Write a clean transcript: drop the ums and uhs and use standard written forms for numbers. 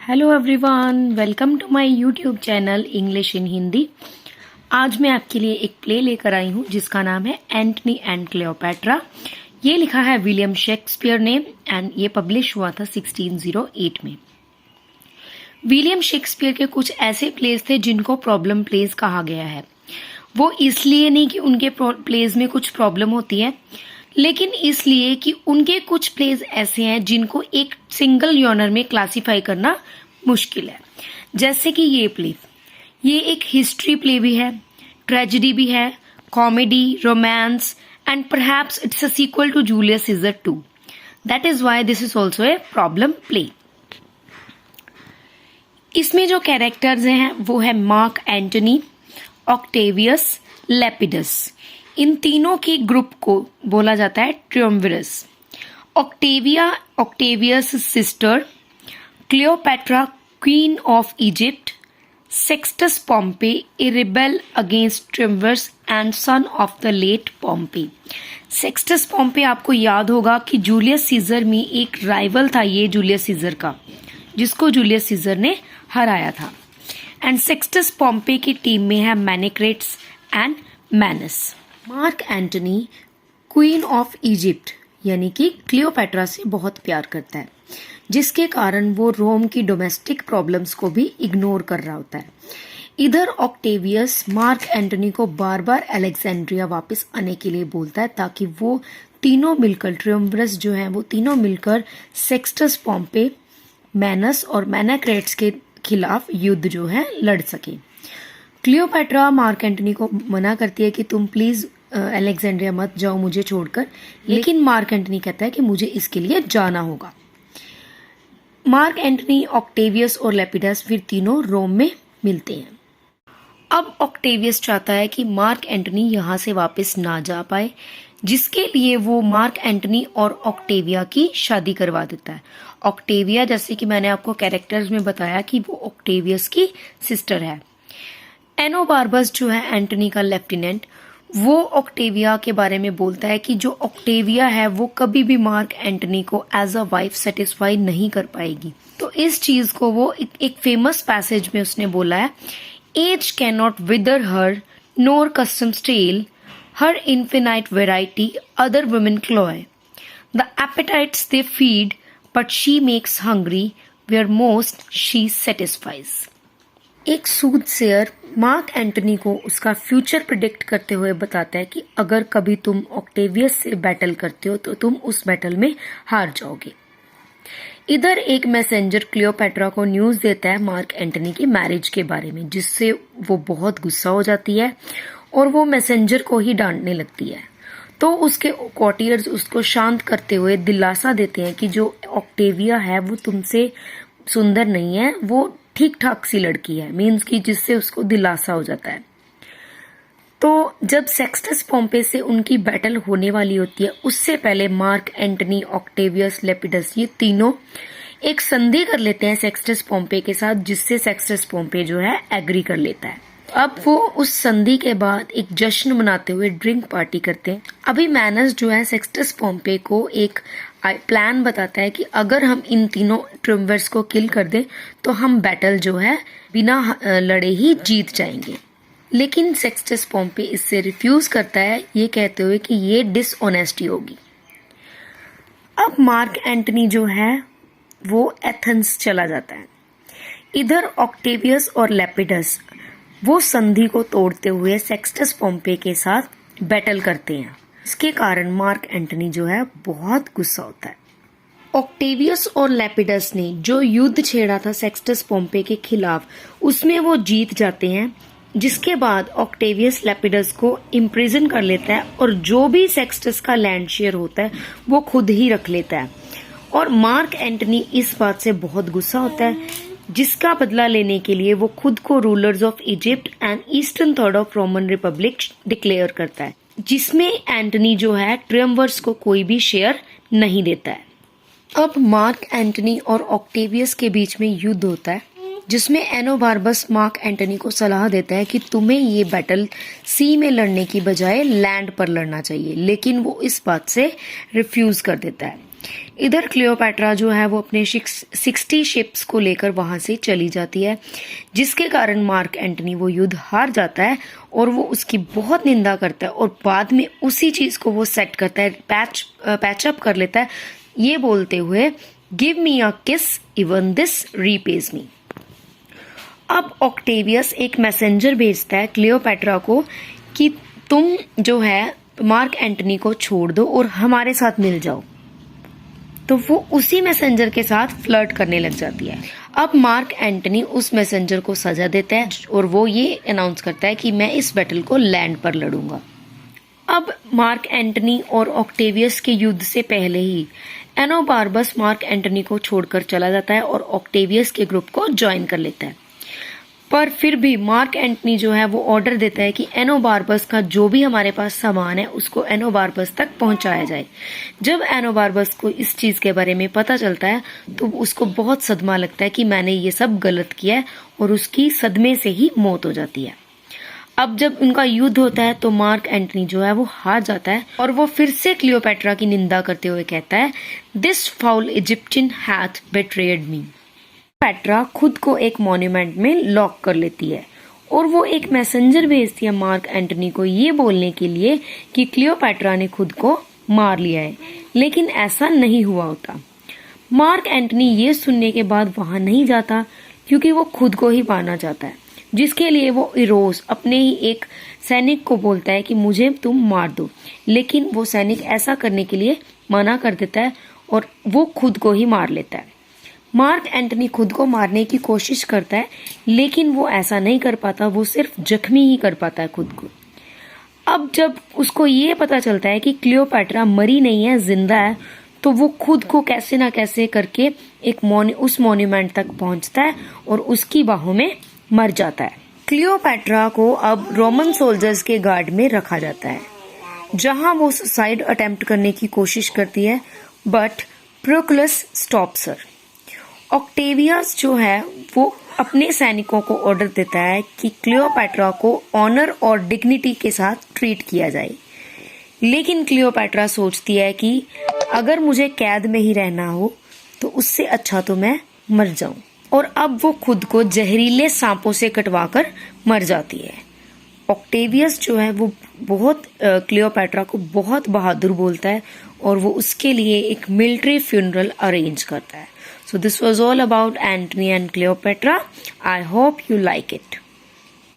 Hello everyone, welcome to my YouTube channel English in Hindi. आज मैं आपके लिए एक प्ले लेकर आई हूँ जिसका नाम है एंटनी एंड क्लियोपैट्रा। ये लिखा है विलियम शेक्सपियर ने एंड ये पब्लिश हुआ था 1608 में। विलियम शेक्सपियर के कुछ ऐसे प्लेस थे जिनको प्रॉब्लम प्लेस कहा गया है। वो इसलिए नहीं कि उनके प्लेस में कुछ प्रॉब्लम होती है, लेकिन इसलिए कि उनके कुछ प्लेस ऐसे हैं जिनको एक सिंगल जॉनर में क्लासिफाई करना मुश्किल है। जैसे कि ये प्ले, ये एक हिस्ट्री प्ले भी है, ट्रेजेडी भी है, comedy, romance and perhaps it's a sequel to Julius Caesar 2। That is why this is also a problem play. इसमें जो कैरेक्टर्स हैं वो है मार्क एंटनी, ऑक्टेवियस, लेपिडस। इन तीनों की ग्रुप को बोला जाता है triumvirs. Octavia Octavius sister, Cleopatra queen of Egypt, Sextus Pompey a rebel against triumvirs and son of the late Pompey. Sextus Pompey आपको याद होगा कि जूलियस सीजर में एक राइवल था ये जूलियस सीजर का, जिसको जूलियस सीजर ने हराया था। एंड सेक्सटस पॉम्पे की टीम में है Menecrates and Menas. Mark Antony queen of Egypt यानी कि क्लियोपैट्रा से बहुत प्यार करता है, जिसके कारण वो रोम की डोमेस्टिक प्रॉब्लम्स को भी इग्नोर कर रहा होता है। इधर ऑक्टेवियस मार्क एंटनी को बार बार अलेक्जेंड्रिया वापस आने के लिए बोलता है ताकि वो तीनों मिलकर, ट्रियम्विरस जो है वो तीनों मिलकर सेक्सटस पॉम्पे, मैनस और मैनाक्रेट्स के खिलाफ युद्ध जो है लड़ सके। क्लियोपैट्रा मार्क एंटनी को मना करती है कि तुम प्लीज अलेक्जेंड्रिया मत जाओ मुझे छोड़कर, लेकिन मार्क एंटनी कहता है कि मुझे इसके लिए जाना होगा। मार्क एंटनी, ऑक्टेवियस और लेपिडस फिर तीनों रोम में मिलते हैं। अब ऑक्टेवियस चाहता है कि मार्क एंटनी यहाँ से वापस ना जा पाए, जिसके लिए वो मार्क एंटनी और ऑक्टेविया की शादी करवा देता है। ऑक्टेविया, जैसे कि मैंने आपको कैरेक्टर्स में बताया कि वो ऑक्टेवियस की सिस्टर है। एनोबार्बस जो है एंटनी का लेफ्टिनेंट, वो ऑक्टेविया के बारे में बोलता है कि जो ऑक्टेविया है वो कभी भी मार्क एंटनी को एज अ वाइफ सेटिस्फाई नहीं कर पाएगी। तो इस चीज को वो एक फेमस पैसेज में उसने बोला है, age can not wither her nor custom stale her infinite variety other women cloy the appetites they feed but she makes hungry where most she satisfies. एक सूदसेयर मार्क एंटनी को उसका future predict करते हुए बताता है कि अगर कभी तुम ऑक्टेवियस से बैटल करते हो तो तुम उस बैटल में हार जाओगे। इधर एक मैसेंजर क्लियोपैट्रा को न्यूज देता है मार्क एंटनी की मैरिज के बारे में, जिससे वो बहुत गुस्सा हो जाती है और वो मैसेंजर को ही डांटने लगती है। तो उसके कॉर्टियर्स उसको शांत करते हुए दिलासा देते हैं कि जो ऑक्टेविया है वो तुमसे सुंदर नहीं है, वो ठीक ठाक सी लड़की है, मीन्स कि जिससे उसको दिलासा हो जाता है। तो जब सेक्सटस पॉम्पे से उनकी बैटल होने वाली होती है, उससे पहले मार्क एंटनी, ऑक्टेवियस, लेपिडस ये तीनों एक संधि कर लेते हैं सेक्सटस पॉम्पे के साथ, जिससे सेक्सटस पॉम्पे जो है एग्री कर लेता है। अब वो उस संधि के बाद एक जश्न मनाते हुए ड्रिंक पार्टी करते हैं। अभी मैनस जो है सेक्सटस पॉम्पे को एक प्लान बताता है कि अगर हम इन तीनों ट्रियम्विरस को किल कर दें तो हम बैटल जो है बिना लड़े ही जीत जाएंगे। लेकिन सेक्सटस पॉम्पे इससे रिफ्यूज करता है, ये कहते हुए कि ये डिसऑनेस्टी होगी। अब मार्क एंटनी जो है वो एथेंस चला जाता है। इधर ऑक्टेवियस और लेपिडस वो संधि को तोड़ते हुए सेक्सटस पॉम्पे के साथ बैटल करते हैं। इसके कारण मार्क एंटनी जो है बहुत गुस्सा होता है। ऑक्टेवियस और लेपिडस ने जो युद्ध छेड़ा था सेक्सटस पॉम्पे के खिलाफ, उसमें वो जीत जाते हैं, जिसके बाद ऑक्टेवियस लेपिडस को इम्प्रिजन कर लेता है और जो भी सेक्सटस का लैंड शेयर होता है वो खुद ही रख लेता है। और मार्क एंटनी इस बात से बहुत गुस्सा होता है, जिसका बदला लेने के लिए वो खुद को rulers of Egypt and eastern third of Roman Republic declare करता है, जिसमें एंटनी जो है ट्रियम्विरस को कोई भी शेयर नहीं देता है। अब मार्क एंटनी और ऑक्टेवियस के बीच में युद्ध होता है, जिसमें एनोबार्बस मार्क एंटनी को सलाह देता है कि तुम्हें ये बैटल सी में लड़ने की बजाय लैंड पर लड़ना चाहिए, लेकिन वो इस बात से रिफ्यूज कर देता है। इधर क्लियोपैट्रा जो है वो अपने 60 शिप्स को लेकर वहां से चली जाती है, जिसके कारण मार्क एंटनी वो युद्ध हार जाता है और वो उसकी बहुत निंदा करता है और बाद में उसी चीज को वो सेट करता है, पैचअप कर लेता है, ये बोलते हुए गिव मी अ किस इवन दिस रीपेज मी। अब ऑक्टेवियस एक मैसेंजर भेजता है क्लियोपैट्रा को कि तुम जो है मार्क एंटनी को छोड़ दो और हमारे साथ मिल जाओ। तो वो उसी मैसेंजर के साथ फ्लर्ट करने लग जाती है। अब मार्क एंटनी उस मैसेंजर को सजा देता है और वो ये अनाउंस करता है कि मैं इस बैटल को लैंड पर लड़ूंगा। अब मार्क एंटनी और ऑक्टेवियस के युद्ध से पहले ही एनोबार्बस मार्क एंटनी को छोड़कर चला जाता है और ऑक्टेवियस के ग्रुप को ज्वाइन कर लेता है। पर फिर भी मार्क एंटनी जो है वो ऑर्डर देता है कि एनोबार्बस का जो भी हमारे पास सामान है उसको एनोबार्बस तक पहुंचाया जाए। जब एनोबार्बस को इस चीज के बारे में पता चलता है तो उसको बहुत सदमा लगता है कि मैंने ये सब गलत किया है और उसकी सदमे से ही मौत हो जाती है। अब जब उनका युद्ध होता है तो मार्क एंटनी जो है वो हार जाता है और वो फिर से क्लियोपैट्रा की निंदा करते हुए कहता है, this foul Egyptian hath betrayed me. पेट्रा खुद को एक मॉन्यूमेंट में लॉक कर लेती है और वो एक मैसेंजर भेजती है मार्क एंटनी को ये बोलने के लिए कि क्लियोपैट्रा ने खुद को मार लिया है, लेकिन ऐसा नहीं हुआ होता। मार्क एंटनी ये सुनने के बाद वहां नहीं जाता क्योंकि वो खुद को ही मारना चाहता है, जिसके लिए वो इरोस अपने ही एक सैनिक को बोलता है कि मुझे तुम मार दो, लेकिन वो सैनिक ऐसा करने के लिए मना कर देता है और वो खुद को ही मार लेता है। मार्क एंटनी खुद को मारने की कोशिश करता है लेकिन वो ऐसा नहीं कर पाता, वो सिर्फ जख्मी ही कर पाता है खुद को। अब जब उसको ये पता चलता है कि क्लियोपैट्रा मरी नहीं है, जिंदा है, तो वो खुद को कैसे ना कैसे करके उस मॉन्यूमेंट तक पहुंचता है और उसकी बाहों में मर जाता है। क्लियोपैट्रा को अब रोमन सोल्जर्स के गार्ड में रखा जाता है, जहां वो सुसाइड अटेम्प्ट करने की कोशिश करती है, बट प्रोक्लस स्टॉप्स हर। ऑक्टेवियस जो है वो अपने सैनिकों को ऑर्डर देता है कि क्लियोपैट्रा को ऑनर और डिग्निटी के साथ ट्रीट किया जाए, लेकिन क्लियोपैट्रा सोचती है कि अगर मुझे कैद में ही रहना हो तो उससे अच्छा तो मैं मर जाऊं, और अब वो खुद को जहरीले सांपों से कटवाकर मर जाती है। ऑक्टेवियस जो है वो बहुत क्लियोपैट्रा को बहुत बहादुर बोलता है और वो उसके लिए एक मिलिट्री फ्यूनरल अरेंज करता है। So this was all about Antony and Cleopatra. I hope you like it.